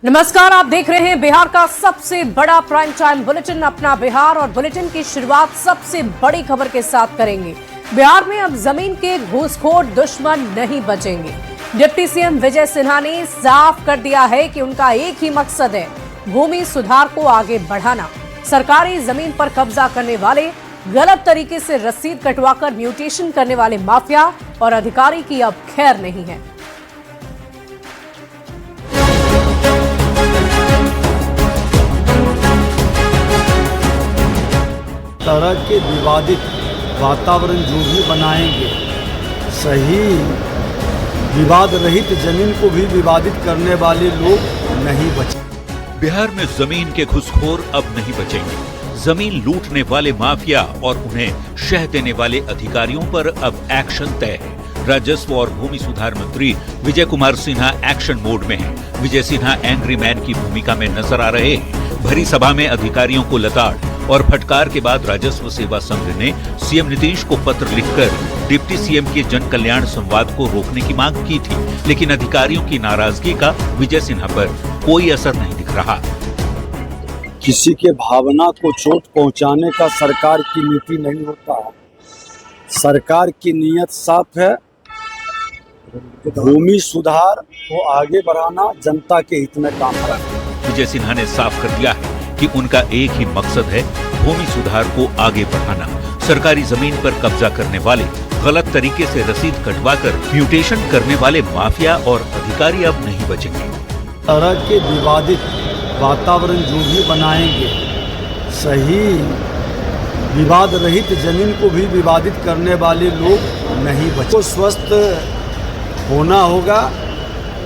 नमस्कार, आप देख रहे हैं बिहार का सबसे बड़ा प्राइम टाइम बुलेटिन अपना बिहार। और बुलेटिन की शुरुआत सबसे बड़ी खबर के साथ करेंगे। बिहार में अब जमीन के घूसखोर दुश्मन नहीं बचेंगे। डिप्टी सीएम विजय सिन्हा ने साफ कर दिया है कि उनका एक ही मकसद है, भूमि सुधार को आगे बढ़ाना। सरकारी जमीन पर कब्जा करने वाले, गलत तरीके से रसीद कटवाकर म्यूटेशन करने वाले माफिया और अधिकारी की अब खैर नहीं है। तरह के विवादित वातावरण जो भी बनाएंगे, सही विवाद रहित जमीन को भी विवादित करने वाले लोग नहीं बचे। बिहार में जमीन के घुसखोर अब नहीं बचेंगे। जमीन लूटने वाले माफिया और उन्हें शह देने वाले अधिकारियों पर अब एक्शन तय है। राजस्व और भूमि सुधार मंत्री विजय कुमार सिन्हा एक्शन मोड में हैं। विजय सिन्हा एंग्री मैन की भूमिका में नजर आ रहे हैं। भरी सभा में अधिकारियों को लताड़ और फटकार के बाद राजस्व सेवा संघ ने सीएम नीतीश को पत्र लिखकर डिप्टी सीएम के जन कल्याण संवाद को रोकने की मांग की थी, लेकिन अधिकारियों की नाराजगी का विजय सिन्हा पर कोई असर नहीं दिख रहा। किसी के भावना को चोट पहुंचाने का सरकार की नीति नहीं होता। सरकार की नीयत साफ है, भूमि सुधार को आगे बढ़ाना, जनता के हित में काम करना। विजय सिन्हा ने साफ कर दिया है कि उनका एक ही मकसद है, भूमि सुधार को आगे बढ़ाना। सरकारी जमीन पर कब्जा करने वाले, गलत तरीके से रसीद कटवाकर म्यूटेशन करने वाले माफिया और अधिकारी अब नहीं बचेंगे। तरह के विवादित वातावरण जो भी बनाएंगे, सही विवाद रहित जमीन को भी विवादित करने वाले लोग नहीं बचे। तो स्वस्थ होना होगा,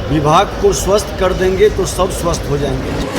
विभाग को स्वस्थ कर देंगे तो सब स्वस्थ हो जाएंगे।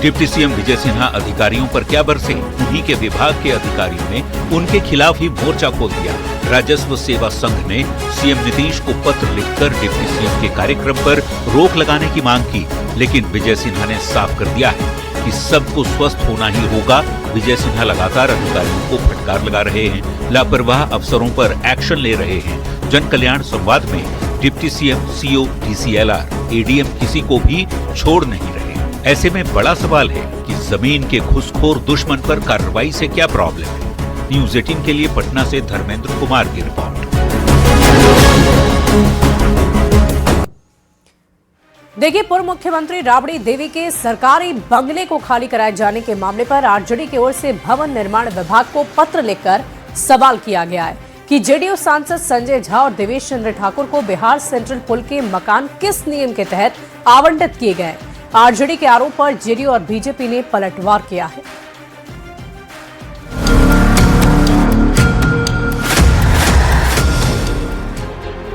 डिप्टी सीएम विजय सिन्हा अधिकारियों पर क्या बरसे? उन्हीं के विभाग के अधिकारियों ने उनके खिलाफ ही मोर्चा खोल दिया। राजस्व सेवा संघ ने सीएम नीतीश को पत्र लिखकर डिप्टी सीएम के कार्यक्रम पर रोक लगाने की मांग की, लेकिन विजय सिन्हा ने साफ कर दिया है कि सबको स्वस्थ होना ही होगा। विजय सिन्हा लगातार अधिकारियों को फटकार लगा रहे हैं, लापरवाह अफसरों पर एक्शन ले रहे हैं। जन कल्याण संवाद में deputy CM, CO, DCLR, ADM किसी को भी छोड़ नहीं रहे। ऐसे में बड़ा सवाल है कि जमीन के घुसखोर दुश्मन पर कार्रवाई से क्या प्रॉब्लम है। न्यूज 18 के लिए पटना से धर्मेंद्र कुमार की रिपोर्ट। देखिए, पूर्व मुख्यमंत्री राबड़ी देवी के सरकारी बंगले को खाली कराए जाने के मामले पर आरजेडी की ओर से भवन निर्माण विभाग को पत्र लिखकर सवाल किया गया है कि जेडीयू सांसद संजय झा और देवेश चंद्र ठाकुर को बिहार सेंट्रल पुल के मकान किस नियम के तहत आवंटित किए गए। आरजेडी के आरोप पर जेडीयू और बीजेपी ने पलटवार किया है।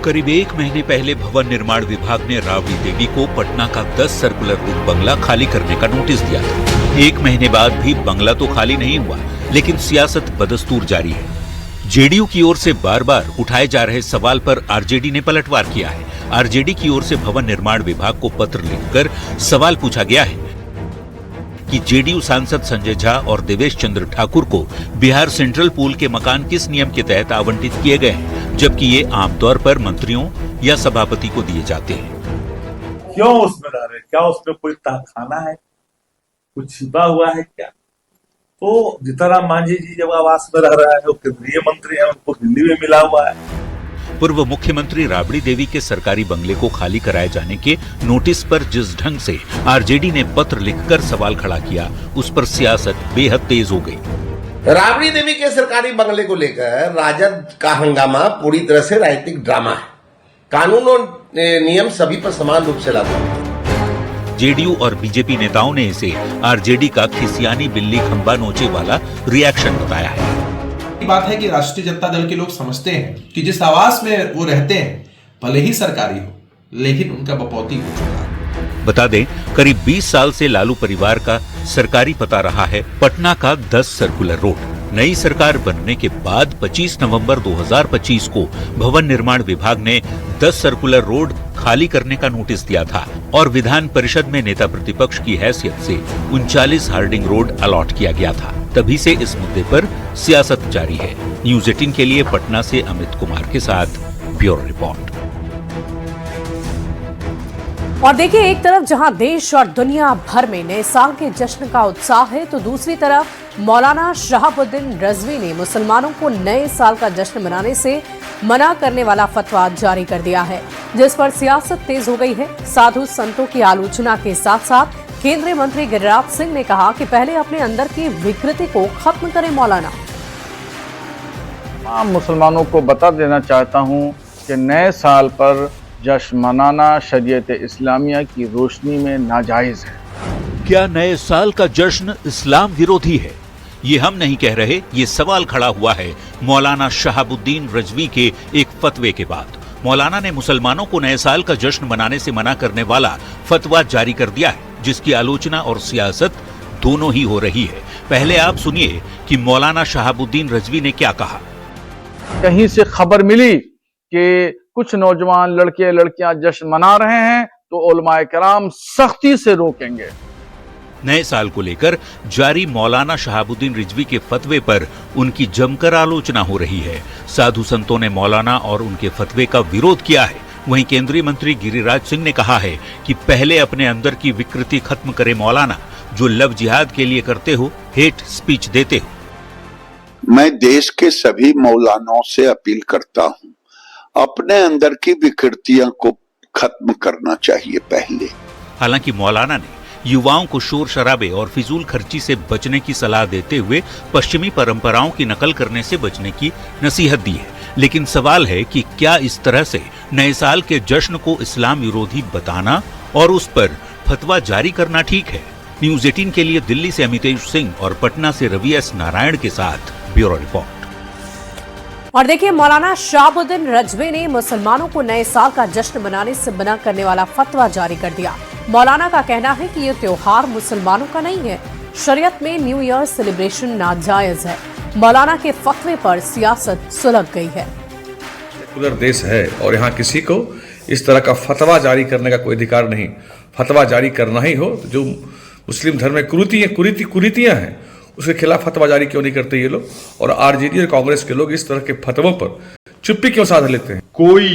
करीब एक महीने पहले भवन निर्माण विभाग ने राबड़ी देवी को पटना का 10 सर्कुलर रूम बंगला खाली करने का नोटिस दिया था। एक महीने बाद भी बंगला तो खाली नहीं हुआ, लेकिन सियासत बदस्तूर जारी है। जेडीयू की ओर से बार बार उठाए जा रहे सवाल पर आरजेडी ने पलटवार किया है। आरजेडी की ओर से भवन निर्माण विभाग को पत्र लिखकर सवाल पूछा गया है कि जेडीयू सांसद संजय झा और देवेश चंद्र ठाकुर को बिहार सेंट्रल पूल के मकान किस नियम के तहत आवंटित किए गए हैं, जबकि ये आमतौर पर मंत्रियों या सभापति को दिए जाते हैं। क्यों उसमें रह रहे? क्या उसमें कोई तहखाना है? कुछ छिपा हुआ है क्या? तो जीतनराम मांझी जी जब आवास में रह रहा है, वो केंद्रीय मंत्री है, उनको दिल्ली में मिला हुआ है। पूर्व मुख्यमंत्री राबड़ी देवी के सरकारी बंगले को खाली कराए जाने के नोटिस पर जिस ढंग से आरजेडी ने पत्र लिखकर सवाल खड़ा किया, उस पर सियासत बेहद तेज हो गई। राबड़ी देवी के सरकारी बंगले को लेकर राजद का हंगामा पूरी तरह से राजनीतिक ड्रामा है। कानून और नियम सभी पर समान रूप से लागू है। जेडीयू और बीजेपी नेताओं ने इसे आरजेडी का खिसियानी बिल्ली खंबा नोचे वाला रिएक्शन बताया है। बात है कि राष्ट्रीय जनता दल के लोग समझते हैं कि जिस आवास में वो रहते हैं, भले ही सरकारी हो, लेकिन उनका बपौती हो चुका है। बता दें, करीब 20 साल से लालू परिवार का सरकारी पता रहा है पटना का 10 सर्कुलर रोड। नई सरकार बनने के बाद 25 नवंबर 2025 को भवन निर्माण विभाग ने 10 सर्कुलर रोड खाली करने का नोटिस दिया था और विधान परिषद में नेता प्रतिपक्ष की हैसियत से 39 हार्डिंग रोड अलॉट किया गया था। तभी से इस मुद्दे पर सियासत जारी है। न्यूज 18 के लिए पटना से अमित कुमार के साथ ब्यूरो रिपोर्ट। और देखिए, एक तरफ जहां देश और दुनिया भर में नए साल के जश्न का उत्साह है, तो दूसरी तरफ मौलाना शहाबुद्दीन रजवी ने मुसलमानों को नए साल का जश्न मनाने से मना करने वाला फतवा जारी कर दिया है, जिस पर सियासत तेज हो गई है। साधु संतों की आलोचना के साथ साथ केंद्रीय मंत्री गिरिराज सिंह ने कहा कि पहले अपने अंदर की विकृति को खत्म करें मौलाना। तमाम मुसलमानों को बता देना चाहता हूँ कि नए साल पर जश्न मनाना शरीयत इस्लामिया की रोशनी में नाजायज है। क्या नए साल का जश्न इस्लाम विरोधी है? ये हम नहीं कह रहे, ये सवाल खड़ा हुआ है मौलाना शहाबुद्दीन रजवी के एक फतवे के बाद। मौलाना ने मुसलमानों को नए साल का जश्न मनाने से मना करने वाला फतवा जारी कर दिया है, जिसकी आलोचना और सियासत दोनों ही हो रही है। पहले आप सुनिए कि मौलाना शहाबुद्दीन रजवी ने क्या कहा। कहीं से खबर मिली कि कुछ नौजवान लड़के लड़कियां जश्न मना रहे हैं तो उलमाए कराम सख्ती से रोकेंगे। नए साल को लेकर जारी मौलाना शहाबुद्दीन रिजवी के फतवे पर उनकी जमकर आलोचना हो रही है। साधु संतों ने मौलाना और उनके फतवे का विरोध किया है। वहीं केंद्रीय मंत्री गिरिराज सिंह ने कहा है कि पहले अपने अंदर की विकृति खत्म करे मौलाना, जो लव जिहाद के लिए करते हो, हेट स्पीच देते हो। मैं देश के सभी मौलानाओं से अपील करता हूं, अपने अंदर की विकृतियां को खत्म करना चाहिए पहले। हालांकि मौलाना ने युवाओं को शोर शराबे और फिजूल खर्ची से बचने की सलाह देते हुए पश्चिमी परंपराओं की नकल करने से बचने की नसीहत दी है। लेकिन सवाल है कि क्या इस तरह से नए साल के जश्न को इस्लाम विरोधी बताना और उस पर फतवा जारी करना ठीक है? न्यूज़ 18 के लिए दिल्ली से अमितेश सिंह और पटना से रवि एस नारायण के साथ ब्यूरो रिपोर्ट। और देखिए, मौलाना शहाबुद्दीन रजवी ने मुसलमानों को नए साल का जश्न मनाने से मना करने वाला फतवा जारी कर दिया। मौलाना का कहना है कि ये त्योहार मुसलमानों का नहीं है। शरीयत में न्यू ईयर सेलिब्रेशन नाजायज है। मौलाना के फतवे पर सियासत सुलझ गई है। सेकुलर देश है और यहाँ किसी को इस तरह का फतवा जारी करने का कोई अधिकार नहीं। फतवा जारी करना ही हो, जो मुस्लिम धर्म में कुरीतियाँ हैं उसके खिलाफ फतवा जारी क्यों नहीं करते ये लोग? और आरजेडी और कांग्रेस के लोग इस तरह के फतवों पर चुप्पी क्यों साध लेते हैं? कोई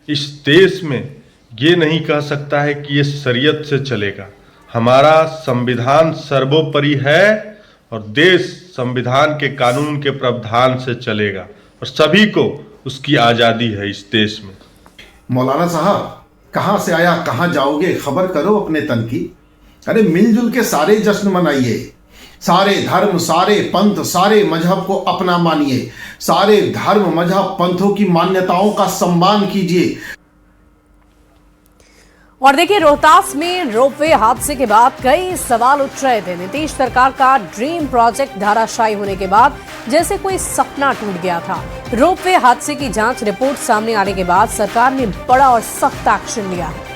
इस देश में ये नहीं कह सकता है कि ये शरीयत से चलेगा। हमारा संविधान सर्वोपरि है और देश संविधान के कानून के प्रावधान से चलेगा और सभी को उसकी आज़ादी है इस देश में। मौलाना साहब, कहाँ से आया कहाँ जाओगे, खबर करो अपने तन की। अरे मिलजुल के सारे जश्न मनाइए, सारे धर्म, सारे पंथ, सारे मजहब को अपना मानिए, सारे धर्म मजहब पंथों की मान्यताओं का सम्मान कीजिए। और देखिए, रोहतास में रोपवे हादसे के बाद कई सवाल उठ रहे थे। नीतीश सरकार का ड्रीम प्रोजेक्ट धाराशायी होने के बाद जैसे कोई सपना टूट गया था। रोपवे हादसे की जांच रिपोर्ट सामने आने के बाद सरकार ने बड़ा और सख्त एक्शन लिया है।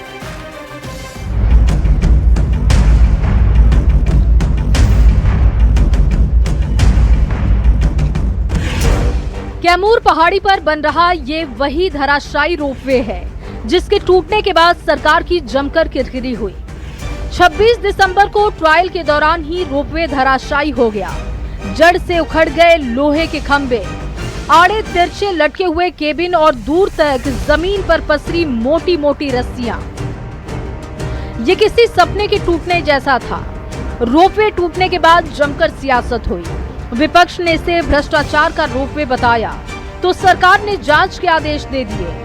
कैमूर पहाड़ी पर बन रहा ये वही धराशायी रोपवे है जिसके टूटने के बाद सरकार की जमकर किरकिरी हुई। 26 दिसंबर को ट्रायल के दौरान ही रोपवे धराशायी हो गया। जड़ से उखड़ गए लोहे के खंभे, आड़े तिरछे लटके हुए केबिन और दूर तक जमीन पर पसरी मोटी मोटी रस्सियां। ये किसी सपने के टूटने जैसा था। रोपवे टूटने के बाद जमकर सियासत हुई। विपक्ष ने इसे भ्रष्टाचार का रोपवे बताया तो सरकार ने जांच के आदेश दे दिए।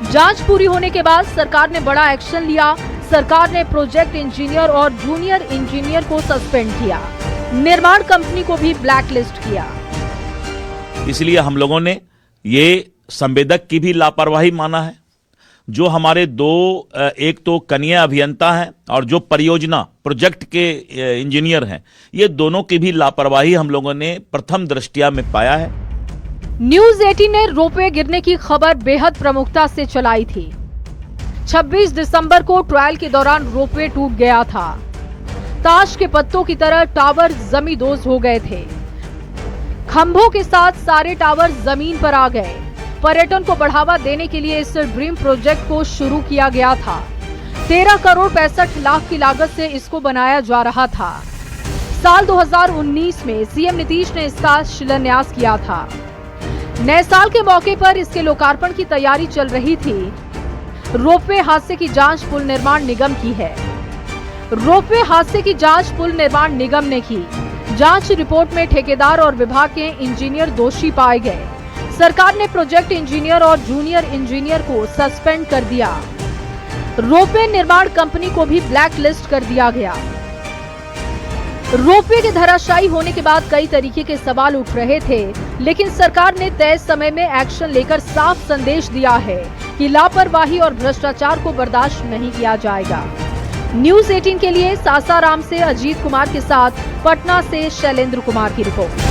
जांच पूरी होने के बाद सरकार ने बड़ा एक्शन लिया। सरकार ने प्रोजेक्ट इंजीनियर और जूनियर इंजीनियर को सस्पेंड किया। निर्माण कंपनी को भी ब्लैकलिस्ट किया। इसलिए हम लोगों ने ये संवेदक की भी लापरवाही माना है। जो हमारे एक तो कनीय अभियंता हैं और जो परियोजना प्रोजेक्ट के इंजीनियर हैं, ये दोनों की भी लापरवाही हम लोगों ने प्रथम दृष्टया में पाया है। न्यूज़ 18 ने रोपवे गिरने की खबर बेहद प्रमुखता से चलाई थी। 26 दिसंबर को ट्रायल के दौरान रोपवे टूट गया था। ताश के पत्तों की तरह टावर जमींदोज हो गए थे। खंभों के साथ सारे टावर जमीन पर आ गए। पर्यटन को बढ़ावा देने के लिए इस ड्रीम प्रोजेक्ट को शुरू किया गया था। 13 करोड़ 65 लाख की लागत से इसको बनाया जा रहा था। साल 2019 में सीएम नीतीश ने इसका शिलान्यास किया था। नए साल के मौके पर इसके लोकार्पण की तैयारी चल रही थी। रोपवे हादसे की जांच पुल निर्माण निगम की है। रोपवे हादसे की जांच पुल निर्माण निगम ने की। जांच रिपोर्ट में ठेकेदार और विभाग के इंजीनियर दोषी पाए गए। सरकार ने प्रोजेक्ट इंजीनियर और जूनियर इंजीनियर को सस्पेंड कर दिया। रोपवे निर्माण कंपनी को भी ब्लैक लिस्ट कर दिया गया। रोपवे के धराशायी होने के बाद कई तरीके के सवाल उठ रहे थे, लेकिन सरकार ने तय समय में एक्शन लेकर साफ संदेश दिया है कि लापरवाही और भ्रष्टाचार को बर्दाश्त नहीं किया जाएगा। न्यूज़ 18 के लिए सासाराम से अजीत कुमार के साथ पटना से शैलेंद्र कुमार की रिपोर्ट।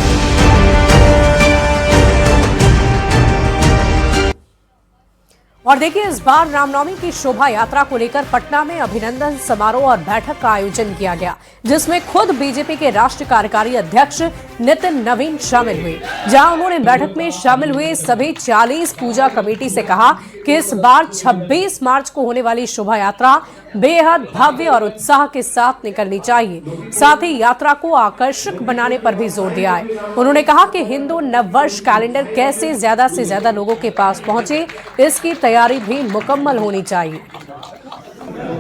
और देखिए, इस बार रामनवमी की शोभा यात्रा को लेकर पटना में अभिनंदन समारोह और बैठक का आयोजन किया गया, जिसमें खुद बीजेपी के राष्ट्रीय कार्यकारी अध्यक्ष नितिन नवीन शामिल हुए। जहां उन्होंने बैठक में शामिल हुए सभी 40 पूजा कमेटी से कहा कि इस बार 26 मार्च को होने वाली शोभा यात्रा बेहद भव्य और उत्साह के साथ निकलनी चाहिए। साथ ही यात्रा को आकर्षक बनाने पर भी जोर दिया है। उन्होंने कहा कि हिंदू नववर्ष कैलेंडर कैसे ज्यादा से ज्यादा लोगों के पास पहुंचे, इसकी तैयारी भी मुकम्मल होनी चाहिए।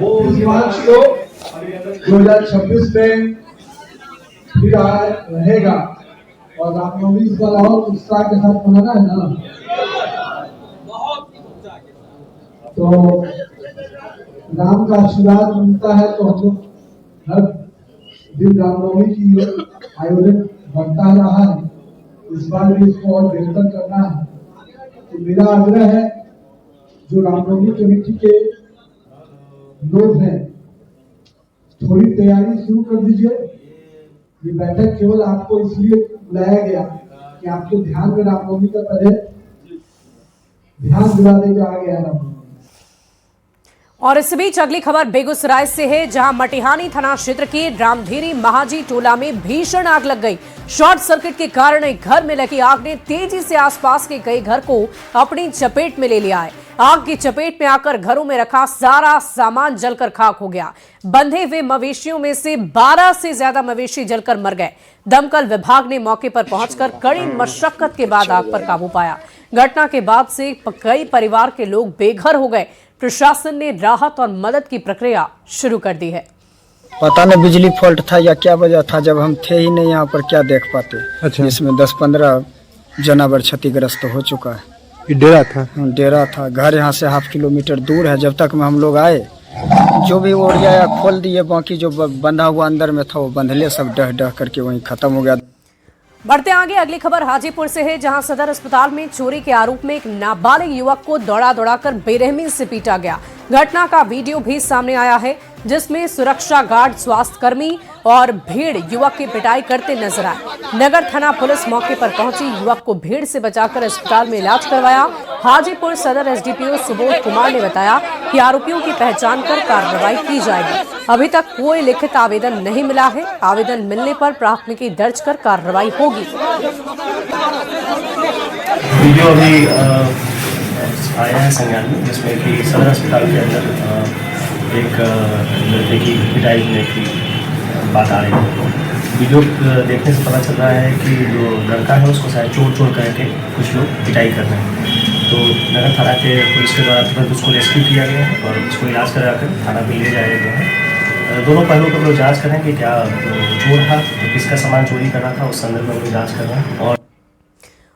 वो मार्च को 2026 में फिर रहेगा और रामनवमी इस बार और उत्साह के साथ मनाना है ना। तो राम का आशीर्वाद मिलता है तो हम लोग हर दिन रामनवमी की आयोजन बढ़ता रहा है। इस बार भी इसको और बेहतर करना है। तो मेरा आग्रह है, जो रामनवमी कमेटी के लोग हैं, थोड़ी तैयारी शुरू कर दीजिए। ये बैठक केवल आपको इसलिए बुलाया गया कि आपके ध्यान में रामनवमी का पहले ध्यान दिला देगा आ गया रामनवमी। और इस बीच अगली खबर बेगूसराय से है, जहां मटिहानी थाना क्षेत्र के रामधीरी महाजी टोला में भीषण आग लग गई। शॉर्ट सर्किट के कारण एक घर में लगी आग ने तेजी से आसपास के कई घर को अपनी चपेट में ले लिया है। आग की चपेट में आकर घरों में रखा सारा सामान जलकर खाक हो गया। बंधे हुए मवेशियों में से 12 से ज्यादा मवेशी जलकर मर गए। दमकल विभाग ने मौके पर पहुंचकर कड़ी मशक्कत के बाद आग पर काबू पाया। घटना के बाद से कई परिवार के लोग बेघर हो गए। प्रशासन ने राहत और मदद की प्रक्रिया शुरू कर दी है। पता नहीं बिजली फॉल्ट था या क्या वजह था, जब हम थे ही नहीं यहाँ पर क्या देख पाते। अच्छा। इसमें 10-15 जानवर क्षतिग्रस्त हो चुका है। डेरा था? डेरा था। घर यहाँ से 1/2 किलोमीटर दूर है। जब तक में हम लोग आए, जो भी ओढ़िया खोल दिए, बाकी जो बंधा हुआ अंदर में था वो बंधले सब डह डह करके वहीं खत्म हो गया। बढ़ते आगे, अगली खबर हाजीपुर से है, जहां सदर अस्पताल में चोरी के आरोप में एक नाबालिग युवक को दौड़ा-दौड़ाकर बेरहमी से पीटा गया। घटना का वीडियो भी सामने आया है, जिसमें सुरक्षा गार्ड, स्वास्थ्य कर्मी और भीड़ युवक की पिटाई करते नजर आए। नगर थाना पुलिस मौके पर पहुंची, युवक को भीड़ से बचाकर अस्पताल में इलाज करवाया। हाजीपुर सदर एसडीपीओ सुबोध कुमार ने बताया कि आरोपियों की पहचान कर कार्रवाई की जाएगी। अभी तक कोई लिखित आवेदन नहीं मिला है। आवेदन मिलने पर प्राथमिकी दर्ज कर कार्रवाई होगी। वीडियो अभी आया है संज्ञान में, जिसमें कि सदर अस्पताल के अंदर एक लड़के की पिटाई होने की बात आ रही है। वीडियो देखने से पता चल रहा है कि जो लड़का है उसको शायद चोर करके कुछ लोग पिटाई कर रहे हैं। तो नगर थाना के पुलिस के द्वारा तुरंत उसको रेस्क्यू किया गया है और उसको इलाज कराकर थाना में ले जाया गया है। दोनों पहलुओं पर लोग जाँच करें कि क्या चोर था, तो किसका सामान चोरी कर रहा था, उस संदर्भ में लोग जाँच कर रहे हैं। और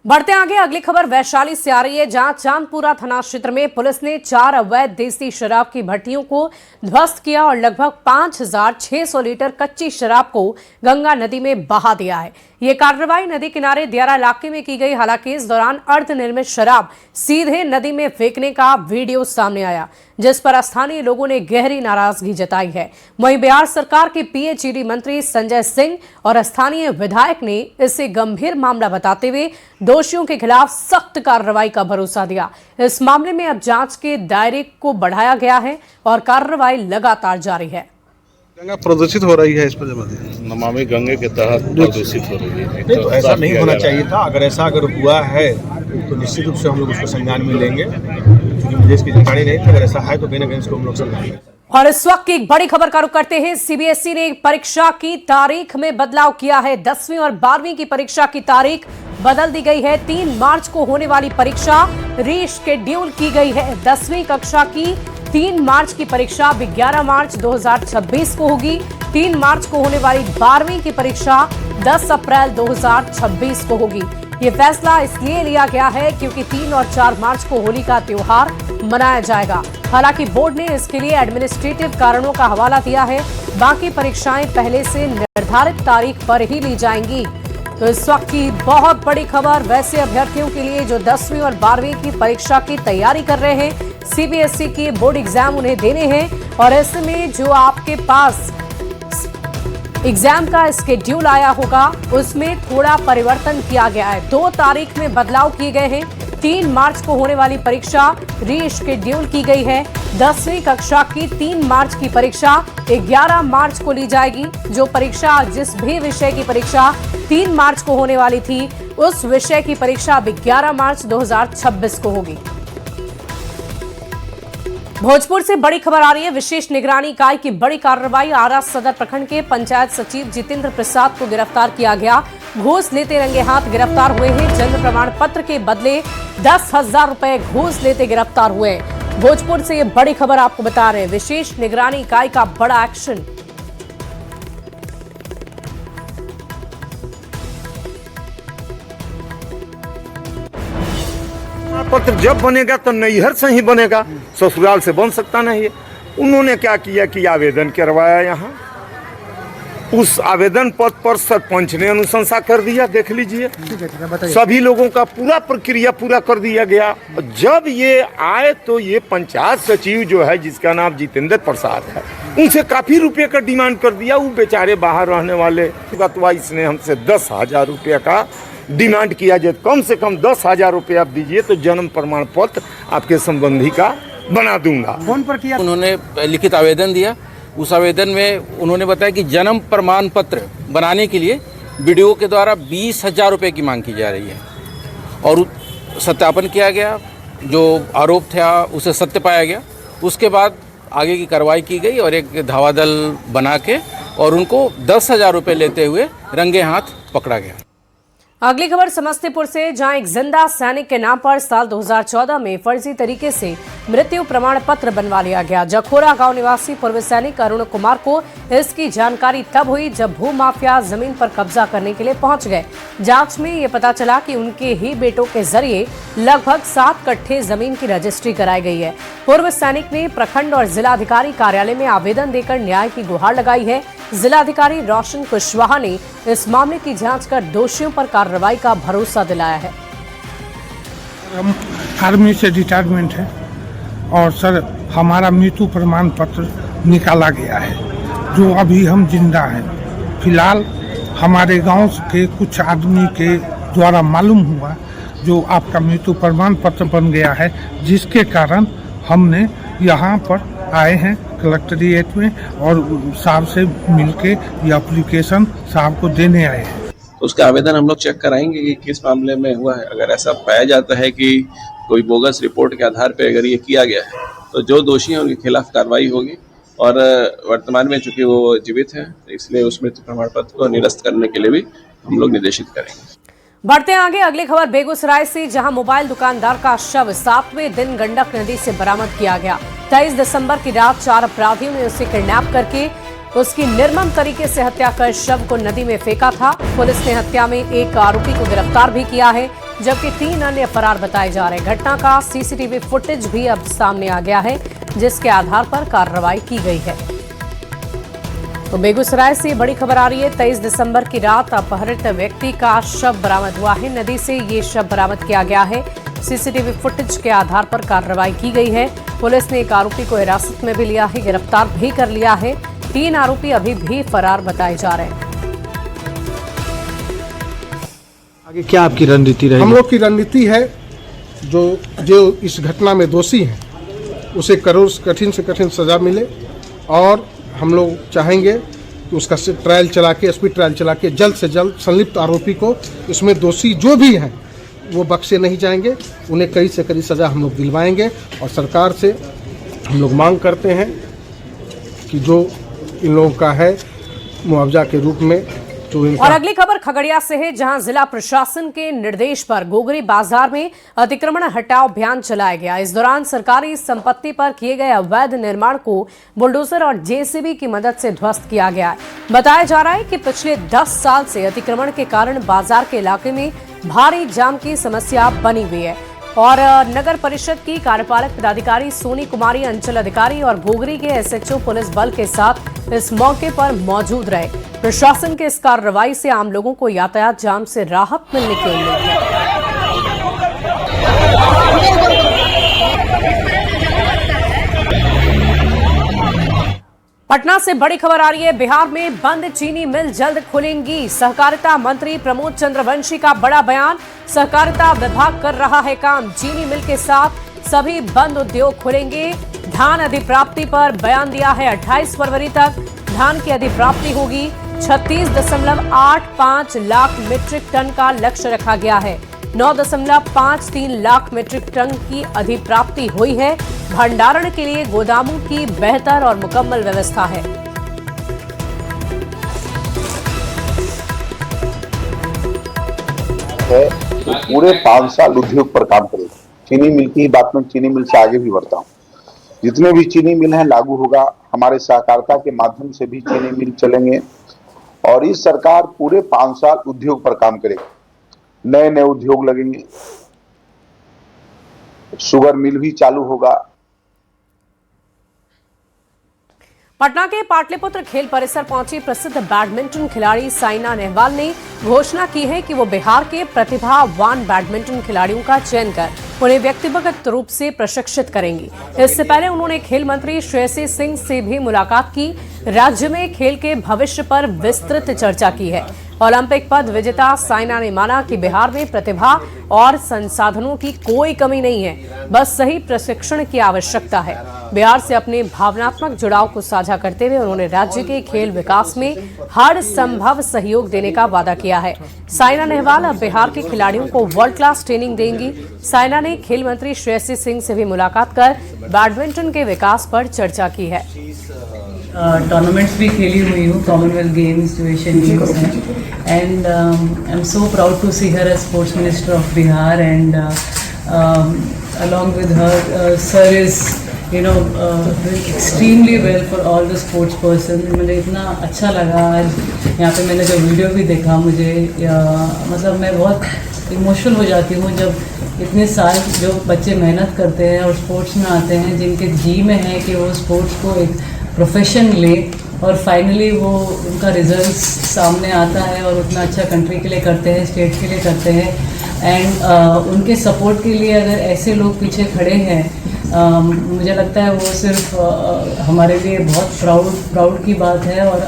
बढ़ते आगे, अगली खबर वैशाली से आ रही है, जहां चांदपुरा थाना क्षेत्र में पुलिस ने 4 अवैध देसी शराब की भट्टियों को ध्वस्त किया और लगभग 5,600 लीटर कच्ची शराब को गंगा नदी में बहा दिया है। ये कार्रवाई नदी किनारे दियारा इलाके में की गई। हालांकि इस दौरान अर्धनिर्मित शराब सीधे नदी में फेंकने का वीडियो सामने आया, जिस पर स्थानीय लोगों ने गहरी नाराजगी जताई है। वहीं बिहार सरकार के पीएचईडी मंत्री संजय सिंह और स्थानीय विधायक ने इसे गंभीर मामला बताते हुए दोषियों के खिलाफ सख्त कार्रवाई का भरोसा दिया। इस मामले में अब जांच के दायरे को बढ़ाया गया है और कार्रवाई लगातार जारी है। गंगा प्रदूषित हो रही है, इस पर नमामि गंगे के तहत प्रदूषित हो रही है। नहीं, तो ऐसा नहीं होना चाहिए था। अगर हुआ है तो निश्चित रूप से हम लोग उसको संज्ञान में लेंगे, क्योंकि मुझे इसकी जानकारी नहीं थी। अगर ऐसा है तो कहीं ना कहीं इसको हम लोग समझाएंगे। और इस वक्त की एक बड़ी खबर का रुख करते हैं। सीबीएसई ने परीक्षा की तारीख में बदलाव किया है। 10वीं और 12वीं की परीक्षा की तारीख बदल दी गई है। 3 मार्च को होने वाली परीक्षा रीशेड्यूल की गई है। 10वीं कक्षा की 3 मार्च की परीक्षा अब 11 मार्च 2026 को होगी। 3 मार्च को होने वाली 12वीं की परीक्षा 10 अप्रैल 2026 को होगी। ये फैसला इसलिए लिया गया है क्योंकि 3 और 4 मार्च को होली का त्योहार मनाया जाएगा। हालांकि बोर्ड ने इसके लिए एडमिनिस्ट्रेटिव कारणों का हवाला दिया है। बाकी परीक्षाएं पहले से निर्धारित तारीख पर ही ली जाएंगी। तो इस वक्त की बहुत बड़ी खबर वैसे अभ्यर्थियों के लिए जो 10वीं और 12वीं की परीक्षा की तैयारी कर रहे हैं। सीबीएसई के बोर्ड एग्जाम उन्हें देने हैं और ऐसे में जो आपके पास एग्जाम का स्केड्यूल आया होगा उसमें थोड़ा परिवर्तन किया गया है। 2 तारीख में बदलाव किए गए हैं। 3 मार्च को होने वाली परीक्षा रीशेड्यूल की गई है। 10वीं कक्षा की 3 मार्च की परीक्षा 11 मार्च को ली जाएगी। जो परीक्षा जिस भी विषय की परीक्षा 3 मार्च को होने वाली थी उस विषय की परीक्षा अब 11 मार्च 2026 को होगी। भोजपुर से बड़ी खबर आ रही है। विशेष निगरानी इकाई की बड़ी कार्रवाई। आरा सदर प्रखंड के पंचायत सचिव जितेंद्र प्रसाद को गिरफ्तार किया गया। घूस लेते रंगे हाथ गिरफ्तार हुए हैं। जन्म प्रमाण पत्र के बदले 10,000 रुपए घूस लेते गिरफ्तार हुए हैं। भोजपुर से ये बड़ी खबर आपको बता रहे हैं। विशेष निगरानी इकाई का बड़ा एक्शन। पत्र जब बनेगा तो नैहर से ही बनेगा, ससुराल से बन सकता नहीं है। उन्होंने क्या किया कि आवेदन करवाया यहाँ, उस आवेदन पत्र पर सरपंच ने अनुशंसा कर दिया। देख लीजिए, सभी लोगों का पूरा प्रक्रिया पूरा कर दिया गया। जब ये आए तो ये पंचायत सचिव जो है जिसका नाम जितेंद्र प्रसाद है, उनसे काफ़ी रुपये का डिमांड कर दिया। वो बेचारे बाहर रहने वाले बतवा, इसने हमसे 10,000 रुपये का डिमांड किया। जो कम से कम 10,000 रुपये आप दीजिए तो जन्म प्रमाण पत्र आपके संबंधी का बना दूंगा। फोन पर किया, उन्होंने लिखित आवेदन दिया। उस आवेदन में उन्होंने बताया कि जन्म प्रमाण पत्र बनाने के लिए बीडीओ के द्वारा 20,000 रुपये की मांग की जा रही है और सत्यापन किया गया। जो आरोप था उसे सत्य पाया गया। उसके बाद आगे की कार्रवाई की गई और एक धावा दल बना के और उनको 10,000 रुपये लेते हुए रंगे हाथ पकड़ा गया। अगली खबर समस्तीपुर से, जहां एक जिंदा सैनिक के नाम पर साल 2014 में फर्जी तरीके से मृत्यु प्रमाण पत्र बनवा लिया गया। जखोरा गांव निवासी पूर्व सैनिक अरुण कुमार को इसकी जानकारी तब हुई जब भूमाफिया जमीन पर कब्जा करने के लिए पहुंच गए। जांच में ये पता चला कि उनके ही बेटों के जरिए लगभग 7 कट्ठे जमीन की रजिस्ट्री कराई गई है। पूर्व सैनिक ने प्रखंड और जिलाधिकारी कार्यालय में आवेदन देकर न्याय की गुहार लगाई है। जिलाधिकारी रोशन कुशवाहा ने इस मामले की जांच कर दोषियों पर कार्रवाई का भरोसा दिलाया है। हम आर्मी से रिटायरमेंट है और सर हमारा मृत्यु प्रमाण पत्र निकाला गया है, जो अभी हम जिंदा हैं। फिलहाल हमारे गांव के कुछ आदमी के द्वारा मालूम हुआ जो आपका मृत्यु प्रमाण पत्र बन गया है, जिसके कारण हमने यहाँ पर आए हैं कलेक्ट्रेट में और साहब से मिलके ये एप्लीकेशन साहब को देने आए हैं। तो उसका आवेदन हम लोग चेक कराएंगे कि किस मामले में हुआ है। अगर ऐसा पाया जाता है कि कोई बोगस रिपोर्ट के आधार पर अगर ये किया गया है तो जो दोषी हैं उनके खिलाफ कार्रवाई होगी। और वर्तमान में चूंकि वो जीवित हैं इसलिए उस मृत्यु प्रमाण पत्र को निरस्त करने के लिए भी हम लोग निर्देशित करेंगे। बढ़ते हैं आगे। अगली खबर बेगूसराय से, जहां मोबाइल दुकानदार का शव 7वें दिन गंडक नदी से बरामद किया गया। 23 दिसंबर की रात 4 अपराधियों ने उसे किडनैप करके उसकी निर्मम तरीके से हत्या कर शव को नदी में फेंका था। पुलिस ने हत्या में एक आरोपी को गिरफ्तार भी किया है, जबकि 3 अन्य फरार बताए जा रहे हैं। घटना का सीसीटीवी फुटेज भी अब सामने आ गया है, जिसके आधार पर कार्रवाई की गई है। तो बेगूसराय से बड़ी खबर आ रही है। 23 दिसंबर की रात अपहृत व्यक्ति का शव बरामद हुआ है। नदी से ये शव बरामद किया गया है। सीसीटीवी फुटेज के आधार पर कार्रवाई की गई है। पुलिस ने एक आरोपी को हिरासत में भी लिया है, गिरफ्तार भी कर लिया है। 3 आरोपी अभी भी फरार बताए जा रहे हैं। आगे क्या आपकी रणनीति रहेगी? हम लोग की रणनीति है जो इस घटना में दोषी हैं उसे कठिन से कठिन सजा मिले और हम लोग चाहेंगे कि उसका ट्रायल चला के स्पीड ट्रायल चला के जल्द से जल्द संलिप्त आरोपी को, इसमें दोषी जो भी हैं वो बख्शे नहीं जाएंगे। उन्हें कड़ी से कड़ी सज़ा हम लोग दिलवाएंगे और सरकार से हम लोग मांग करते हैं कि जो इन लोगों का है मुआवजा के रूप में जो और अगली खबर खगड़िया से है, जहां जिला प्रशासन के निर्देश पर गोगरी बाजार में अतिक्रमण हटाओ अभियान चलाया गया। इस दौरान सरकारी संपत्ति पर किए गए अवैध निर्माण को बुलडोजर और जेसीबी की मदद से ध्वस्त किया गया है। बताया जा रहा है कि पिछले 10 साल से अतिक्रमण के कारण बाजार के इलाके में भारी जाम की समस्या बनी हुई है और नगर परिषद की कार्यपालक पदाधिकारी सोनी कुमारी, अंचल अधिकारी और गोगरी के एसएचओ पुलिस बल के साथ इस मौके पर मौजूद रहे। प्रशासन के इस कार्रवाई से आम लोगों को यातायात जाम से राहत मिलने की उम्मीद है। पटना से बड़ी खबर आ रही है। बिहार में बंद चीनी मिल जल्द खुलेंगी। सहकारिता मंत्री प्रमोद चंद्रवंशी का बड़ा बयान। सहकारिता विभाग कर रहा है काम। चीनी मिल के साथ सभी बंद उद्योग खुलेंगे। धान अधिप्राप्ति पर बयान दिया है। 28 फरवरी तक धान की अधिप्राप्ति होगी। 36.85 लाख मीट्रिक टन का लक्ष्य रखा गया है। 9.53 लाख मीट्रिक टन की अधिप्राप्ति हुई है। भंडारण के लिए गोदामों की बेहतर और मुकम्मल व्यवस्था है। तो पूरे 5 साल उद्योग पर काम करेगा। चीनी मिल की बात में चीनी मिल से आगे भी बढ़ता हूँ। जितने भी चीनी मिल हैं लागू होगा। हमारे सहकारिता के माध्यम से भी चीनी मिल चलेंगे और इस सरकार पूरे 5 साल उद्योग पर काम करेगी। नए नए उद्योग लगेंगे। शुगर मिल भी चालू होगा। पटना के पाटलिपुत्र खेल परिसर पहुंची प्रसिद्ध बैडमिंटन खिलाड़ी साइना नेहवाल ने घोषणा की है कि वो बिहार के प्रतिभावान बैडमिंटन खिलाड़ियों का चयन कर उन्हें व्यक्तिगत रूप से प्रशिक्षित करेंगी। इससे पहले उन्होंने खेल मंत्री श्रेयसी सिंह से भी मुलाकात की। राज्य में खेल के भविष्य पर विस्तृत चर्चा की है। ओलंपिक पद विजेता साइना ने माना कि बिहार में प्रतिभा और संसाधनों की कोई कमी नहीं है, बस सही प्रशिक्षण की आवश्यकता है। बिहार से अपने भावनात्मक जुड़ाव को साझा करते हुए उन्होंने राज्य के खेल विकास में हर संभव सहयोग देने का वादा किया है। साइना नेहवाल अब बिहार के खिलाड़ियों को वर्ल्ड क्लास ट्रेनिंग देंगी। साइना ने खेल मंत्री श्रेयसी सिंह से भी मुलाकात कर बैडमिंटन के विकास पर चर्चा की है। टूर्नामेंट्स भी खेली हुई हूँ, कॉमनवेल्थ गेम्स जो एशियन गेम्स हैं, and I am so proud to see her as sports minister of Bihar and along with her sir is doing extremely well for all the sports person। मुझे इतना अच्छा लगा आज यहाँ पे मैंने जब वीडियो भी देखा, मुझे मतलब मैं बहुत इमोशनल हो जाती हूँ जब इतने साल जो बच्चे मेहनत करते हैं और स्पोर्ट्स में आते हैं, जिनके जी में है कि वो स्पोर्ट्स को एक प्रोफेशन ले और फाइनली वो उनका रिजल्ट सामने आता है और उतना अच्छा कंट्री के लिए करते हैं, स्टेट के लिए करते हैं। एंड उनके सपोर्ट के लिए अगर ऐसे लोग पीछे खड़े हैं, मुझे लगता है वो सिर्फ हमारे लिए बहुत प्राउड की बात है और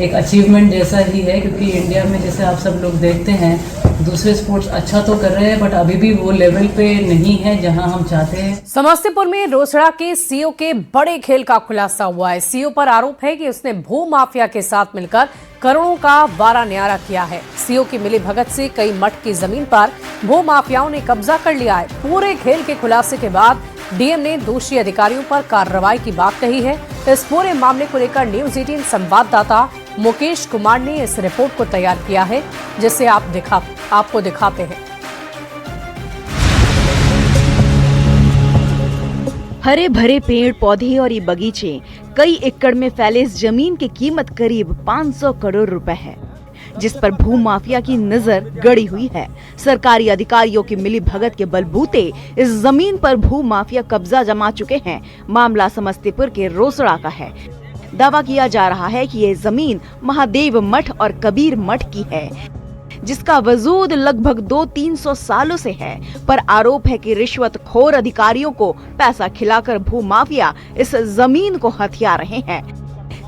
एक अचीवमेंट जैसा ही है, क्योंकि इंडिया में जैसे आप सब लोग देखते हैं दूसरे स्पोर्ट्स अच्छा तो कर रहे हैं बट अभी भी वो लेवल पे नहीं है जहां हम चाहते हैं। समस्तीपुर में रोसड़ा के सीओ के बड़े खेल का खुलासा हुआ है। सीओ पर आरोप है कि उसने भू माफिया के साथ मिलकर करोड़ों का वारा न्यारा किया है। सीओ की मिलीभगत से कई मठ की जमीन पर भू माफियाओं ने कब्जा कर लिया है। पूरे खेल के खुलासे के बाद डीएम ने दोषी अधिकारियों पर कार्रवाई की बात कही है। इस पूरे मामले को लेकर न्यूज 18 संवाददाता मुकेश कुमार ने इस रिपोर्ट को तैयार किया है, जिसे आपको दिखाते हैं। हरे भरे पेड़ पौधे और ये बगीचे कई एकड़ में फैले इस जमीन की कीमत करीब 500 करोड़ रुपए है, जिस पर भू माफिया की नजर गड़ी हुई है। सरकारी अधिकारियों की मिली भगत के बलबूते इस जमीन पर भू माफिया कब्जा जमा चुके हैं। मामला समस्तीपुर के रोसड़ा का है। दावा किया जा रहा है कि ये जमीन महादेव मठ और कबीर मठ की है, जिसका वजूद लगभग 200-300 सालों से है। पर आरोप है कि रिश्वतखोर अधिकारियों को पैसा खिलाकर भू माफिया इस जमीन को हथिया रहे हैं,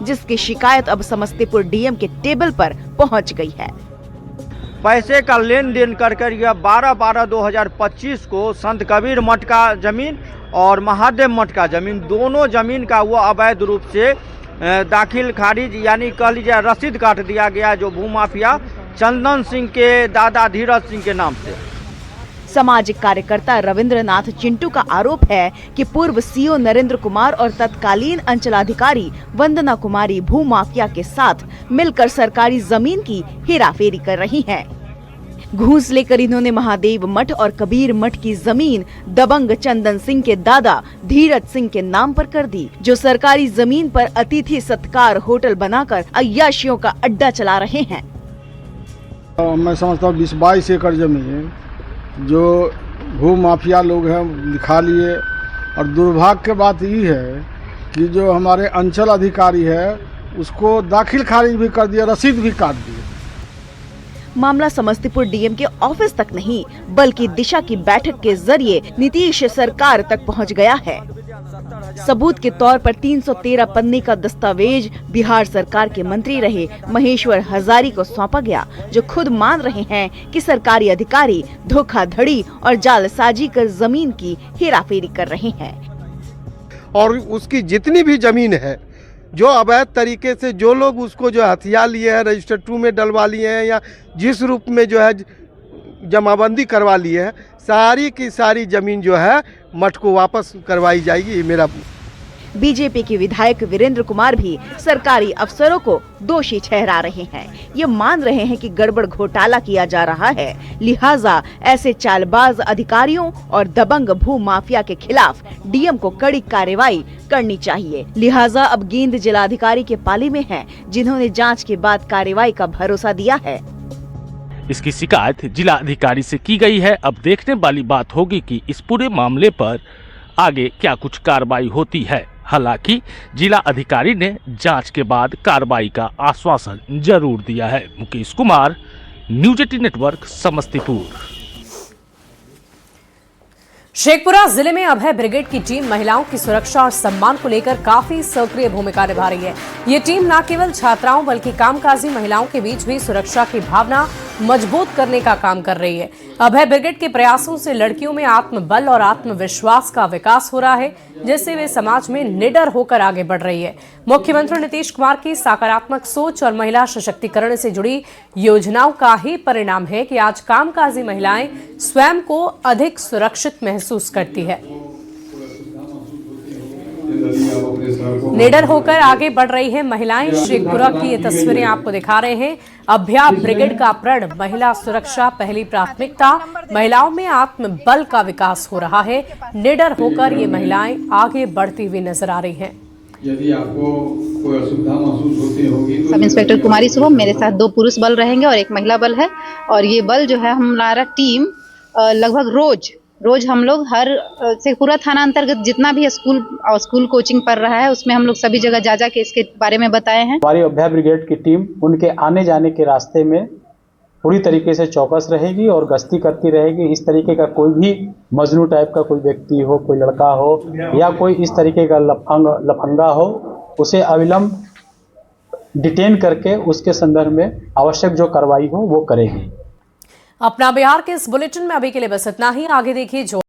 जिसकी शिकायत अब समस्तीपुर डीएम के टेबल पर पहुंच गई है। पैसे का लेन देन कर 12/12/2025 को संत कबीर मठ का जमीन और महादेव मठ का जमीन, दोनों जमीन का वो अवैध रूप से दाखिल खारिज यानी कह लीजिए रसीद काट दिया गया, जो भूमाफिया चंदन सिंह के दादा धीरज सिंह के नाम से। सामाजिक कार्यकर्ता रविंद्रनाथ चिंटू का आरोप है कि पूर्व सीओ नरेंद्र कुमार और तत्कालीन अंचलाधिकारी वंदना कुमारी भूमाफिया के साथ मिलकर सरकारी जमीन की हेराफेरी कर रही हैं। घूस लेकर इन्होंने महादेव मठ और कबीर मठ की जमीन दबंग चंदन सिंह के दादा धीरज सिंह के नाम पर कर दी, जो सरकारी जमीन पर अतिथि सत्कार होटल बनाकर अय्याशियों का अड्डा चला रहे हैं। मैं समझता हूँ 20-22 एकड़ जमीन जो भू माफिया लोग हैं लिखा लिए, और दुर्भाग्य की बात ये है कि जो हमारे अंचल अधिकारी है उसको दाखिल खारिज भी कर दिया, रसीद भी काट दी। मामला समस्तीपुर डीएम के ऑफिस तक नहीं बल्कि दिशा की बैठक के जरिए नीतीश सरकार तक पहुंच गया है। सबूत के तौर पर 313 पन्ने का दस्तावेज बिहार सरकार के मंत्री रहे महेश्वर हजारी को सौंपा गया, जो खुद मान रहे हैं कि सरकारी अधिकारी धोखाधड़ी और जालसाजी कर जमीन की हेराफेरी कर रहे हैं। और उसकी जितनी भी जमीन है जो अवैध तरीके से जो लोग उसको जो हथिया लिए हैं, रजिस्टर 2 में डलवा लिए हैं या जिस रूप में जो है जमाबंदी करवा लिए है, सारी की सारी जमीन जो है मठ को वापस करवाई जाएगी। ये मेरा बीजेपी के विधायक वीरेंद्र कुमार भी सरकारी अफसरों को दोषी ठहरा रहे हैं। ये मान रहे हैं कि गड़बड़ घोटाला किया जा रहा है, लिहाजा ऐसे चालबाज अधिकारियों और दबंग भू माफिया के खिलाफ डीएम को कड़ी कार्रवाई करनी चाहिए। लिहाजा अब गेंद जिलाधिकारी के पाली में है, जिन्होंने जांच के बाद कार्रवाई का भरोसा दिया है। इसकी शिकायत जिला अधिकारी से की गई है। अब देखने वाली बात होगी कि इस पूरे मामले पर आगे क्या कुछ कार्रवाई होती है। हालांकि जिला अधिकारी ने जांच के बाद कार्रवाई का आश्वासन जरूर दिया है। Mukesh Kumar, news 18 network, Samastipur. शेखपुरा जिले में अभय ब्रिगेड की टीम महिलाओं की सुरक्षा और सम्मान को लेकर काफी सक्रिय भूमिका निभा रही है। ये टीम न केवल छात्राओं बल्कि कामकाजी महिलाओं के बीच भी सुरक्षा की भावना मजबूत करने का काम कर रही है। अभय ब्रिगेड के प्रयासों से लड़कियों में आत्मबल और आत्मविश्वास का विकास हो रहा है, जिससे वे समाज में निडर होकर आगे बढ़ रही है। मुख्यमंत्री नीतीश कुमार की सकारात्मक सोच और महिला सशक्तिकरण से जुड़ी योजनाओं का ही परिणाम है कि आज कामकाजी महिलाएं स्वयं को अधिक सुरक्षित महसूस करती है। निडर होकर आगे बढ़ रही है महिलाएं। शेखपुरा की ये तस्वीरें आपको दिखा रहे हैं। अभया ब्रिगेड का प्रण महिला सुरक्षा पहली प्राथमिकता। महिलाओं में आत्मबल का विकास हो रहा है। निडर होकर ये महिलाएं आगे बढ़ती हुई नजर आ रही हैं। यदि आपको कोई असुविधा महसूस होती होगी तो सब इंस्पेक्टर कुमारी शुभम, मेरे साथ 2 पुरुष बल रहेंगे और 1 महिला बल है। और ये बल जो है हमारा टीम लगभग रोज हम लोग हर से पूरा थाना अंतर्गत जितना भी स्कूल कोचिंग पढ़ रहा है उसमें हम लोग सभी जगह जा के इसके बारे में बताए हैं। हमारी अभय ब्रिगेड की टीम उनके आने जाने के रास्ते में पूरी तरीके से चौकस रहेगी और गश्ती करती रहेगी। इस तरीके का कोई भी मजनू टाइप का कोई व्यक्ति हो, कोई लड़का हो या कोई इस तरीके का लफंगा हो, उसे अविलंब डिटेन करके उसके संदर्भ में आवश्यक जो कार्रवाई हो वो करेगी। अपना बिहार के इस बुलेटिन में अभी के लिए बस इतना ही। आगे देखिए जो